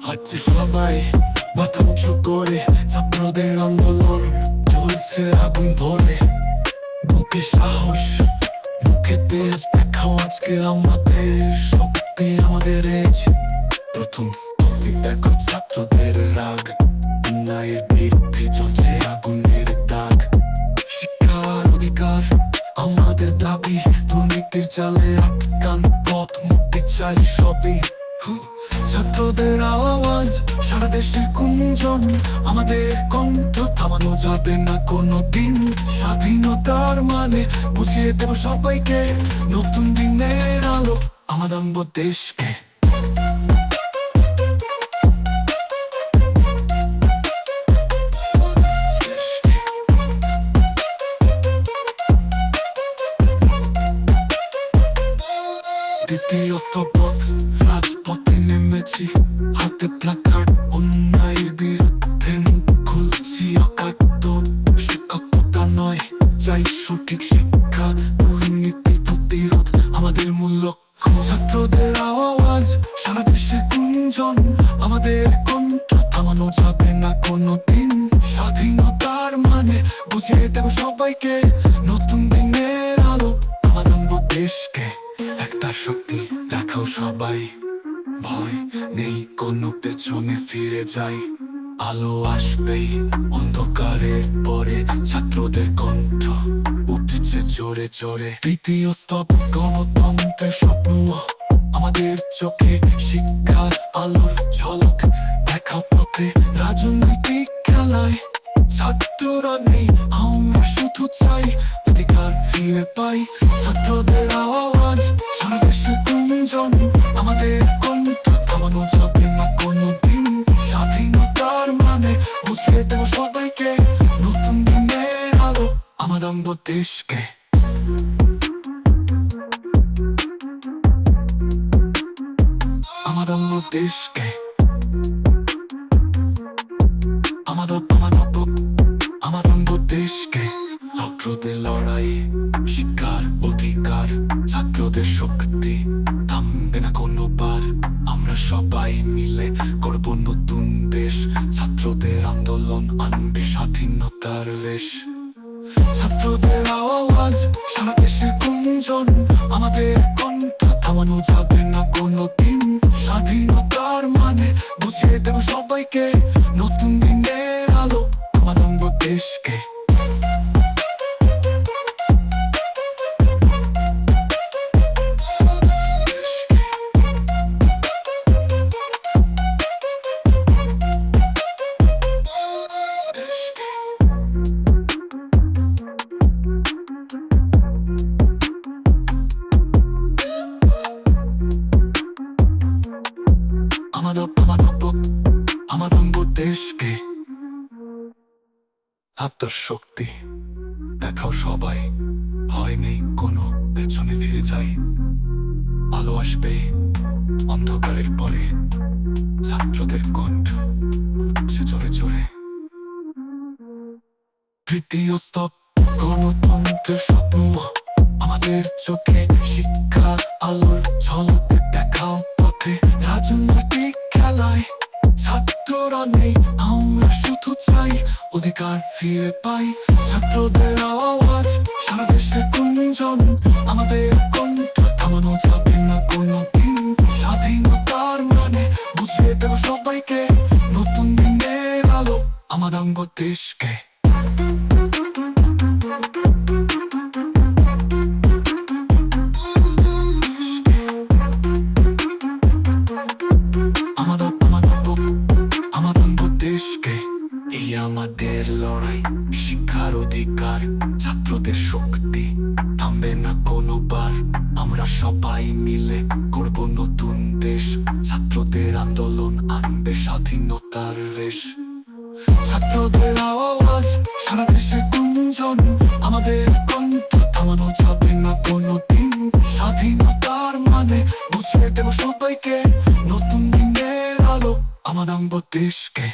হাঁটছে সবাই মাথা উঁচু করে, ছাত্রদের আন্দোলন চলছে আগুন ধরে। বুকে সাহস, বুকে তেজ, দেখাও আজকে আমাদের শক্তি, আমাদের এজ। প্রথম স্তম্ভে দেখো ছাত্রদের রাগ, অন্যায়ের বিরুদ্ধে চলছে আগুনের দাগ। শিক্ষার অধিকার আমাদের দাবি, দুর্নীতির জালে আটকান পথ, মুক্তি চাই সবই। ছাত্রদের আওয়াজ সারা দেশের গুঞ্জন, আমাদের কণ্ঠ থামানো যাবে না কোনোদিন। স্বাধীনতার মানে বুঝিয়ে দেব সবাইকে, নতুন দিনের আলো আমার আনবো দেশকে। দ্বিতীয় স্তবক রাজপথে নেমেছি, হাতে প্ল্যাকার্ড, অন্যায়ের বিরুদ্ধে মুখ খুলছি অকাট্য। শিক্ষকতা নয়, চাই সঠিক শিক্ষা, দুর্নীতি প্রতিরোধ আমাদের মূল লক্ষ্য। ছাত্রদের আওয়াজ সারা দেশে গুঞ্জন, আমাদের কণ্ঠ থামানো যাবে না কোনোদিন। স্বাধীনতার মানে বুঝিয়ে দেব সবাইকে, নতুন দিনের আলো আমার আনবো দেশকে। একটা শক্তি দেখাও সবাই, ভয় নেই কোনো, পেছনে ফিরে যাই। আলো আসবেই অন্ধকারের পরে, ছাত্রদের কণ্ঠ উঠছে জোরে জোরে। তৃতীয় স্তব গণতন্ত্রের স্বপ্ন, আমাদের চোখে শিক্ষার আলোর ঝলক। দেখাও পথে রাজনৈতিক খেলায় ছাত্ররা নেই, আমরা শুধু চাই অধিকার ফিরে পাই। ছাত্রদের আওয়াজ সারা দেশে গুঞ্জন, আমাদের কণ্ঠ থামানো যাবে না কোনোদিন। স্বাধীনতার মানে বুঝিয়ে দেব সবাইকে, নতুন দিনের আলো আমার আনবো দেশকে। আমার আনবো দেশকে, আমার আনবো দেশকে। ছাত্রদের লড়াই, শিক্ষার অধিকার, ছাত্রদের শক্তি থামবে না কোনোবার। আমরা সবাই মিলে করব নতুন দেশ, ছাত্রদের আন্দোলন আনবে স্বাধীনতার রেশ। ছাত্রদের আওয়াজ সারা দেশে গুঞ্জন, আমাদের কণ্ঠ থামানো যাবে না কোনোদিন। স্বাধীনতার মানে বুঝিয়ে দেব সবাইকে, নতুন দিনের আলো আমার আনবো দেশকে। আমার আনবো দেশকে। আপনার শক্তি দেখাও সবাই, ভয় নেই কোনো, পেছনে ফিরে যাই। আলো আসবে অন্ধকারের পরে, ছাত্রদের কণ্ঠ উঠছে জোরে জোরে। তৃতীয় স্তব গণতন্ত্রের স্বপ্ন, আমাদের চোখে শিক্ষার আলোর ঝলক। দেখাও পথে রাজনৈতিক খেলায় ছাত্ররা নেই, আমরা শুধু চাই অধিকার ফিরে পাই। ছাত্রদের আওয়াজ সারা দেশে গুঞ্জন, আমাদের কণ্ঠ থামানো যাবে না কোনোদিন। স্বাধীনতার মানে বুঝিয়ে দেব সবাইকে, নতুন দিনের আলো আমার আনবো দেশকে। এই আমাদের লড়াই, শিক্ষার অধিকার, ছাত্রদের শক্তি থামবে না কোনোবার। আমরা সবাই মিলে করব নতুন দেশ, ছাত্রদের আন্দোলন আনবে স্বাধীনতার রেশ। ছাত্রদের আওয়াজ সারা দেশে গুঞ্জন, আমাদের কণ্ঠ থামানো যাবে না কোনোদিন। স্বাধীনতার মানে বুঝিয়ে দেব সবাইকে, নতুন দিনের আলো আমার আনবো দেশকে।